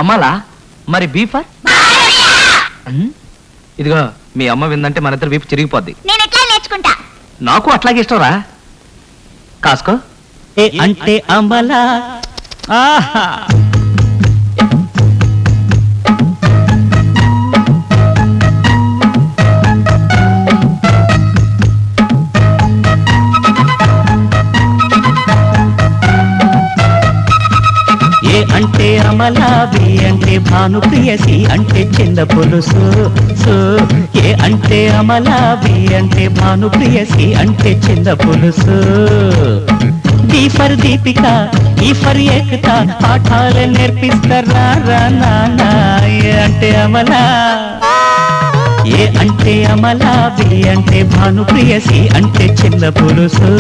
అమలా? మరి బీఫర్? ఇదిగో మీ అమ్మ విందంటే మన ఇద్దరు వీపు చిరిగిపోద్ది. నాకు అట్లాగే ఇష్టం రా. కాసుకో. అంటే అమలా అంటే అమలా, బి అంటే భానుప్రియసి అంటే చిన్న పులుసు. ఏ అంటే అమలా, బి అంటే భానుప్రియసి అంటే చిన్న పులుసు. డి ఫర్ దీపిక, ఈ ఫర్ ఏకత, పాఠాలు నేర్పిస్తారా నాన్న. ఏ అంటే అమలా, ఏ అంటే అమలా, బి అంటే భానుప్రియసి అంటే చిన్న పులుసు.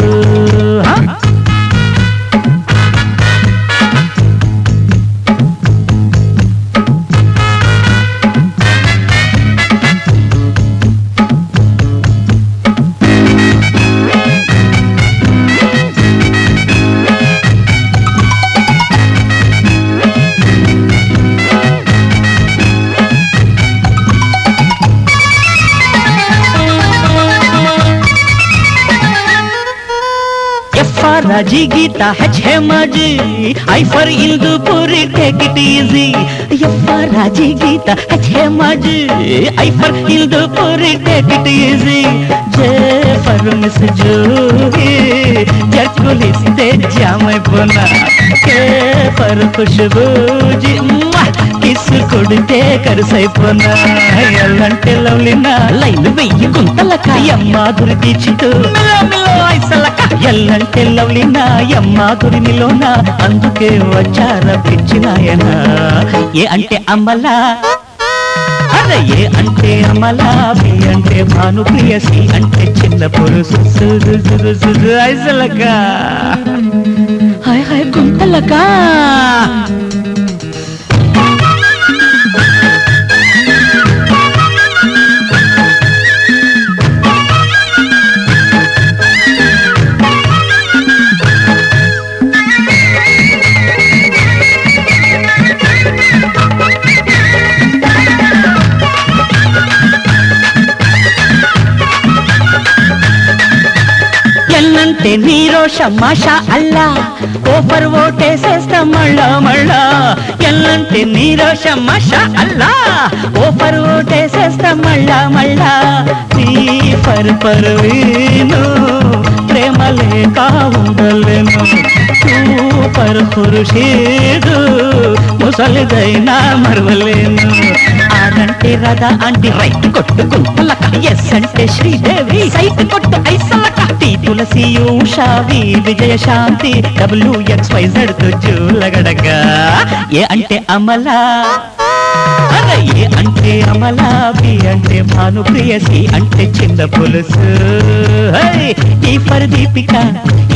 Raji Gita H Hemaji, I for Indupuri take it easy. Yaffa Raji Gita H Hemaji, I for Indupuri take it easy. J for Miss Juhi, Jarkulis te jamai pona. K for Khushbuji, kiss kodte kar sai pona. L ante lovely na line veyi guntalaka, yamma durdi chitu milo milo aisalaka. L ante lovely na yamma durmiలోన, అందుకే వచ్చారా పిచ్చినాయనా. ఏ అంటే అమలా, అరే ఏ అంటే Amala, B అంటే భానుప్రియసి అంటే చిన్న పురుషు. ఐసలక hi hi గుంటలక. ఎల్లంటే నీరోష Masha అల్లా, woofer ఓటేసేస్తా మళ్ళా మళ్ళా. ఎల్లంటే నీరోష మాషా అల్లా, ఓఫర్ ఓటేసేస్తా మళ్ళా మళ్ళా. నీ ఫర్ పర్వీను, ప్రేమ లేక ఉండలేను. సూపర్ ఖుర్షీదు, ముసలిదైనా మరవలేను. ఆరంటే రథ అంటే రైట్ కొట్టుకుంటలక. ఎస్ అంటే శ్రీదేవి సైట్ కొట్టు ఐసలక. టీ తులసి ఉషావి విజయశాంతి WXYZ జూలగడగా. ఏ అంటే అమలా, అరే ఏ అంటే అమలా, బి అంటే భానుప్రియసి అంటే చిన్న పులుసు. ఈ ఫర్ దీపిక,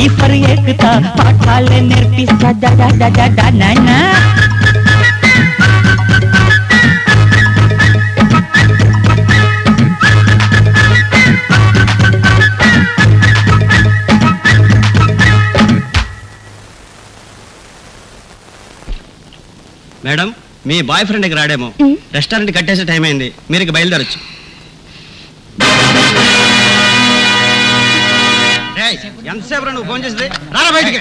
ఈ ఫర్ ఏకత, పాఠాలే నేర్పిస్తా నాన్న. మేడం, మీ బాయ్ ఫ్రెండ్ దగ్గర రాడేమో. రెస్టారెంట్ కట్టేసే టైం అయింది, మీరు ఇక బయలుదేరొచ్చు. ఎంతసేపు నువ్వు ఫోన్ చేసి రారా బయటికి.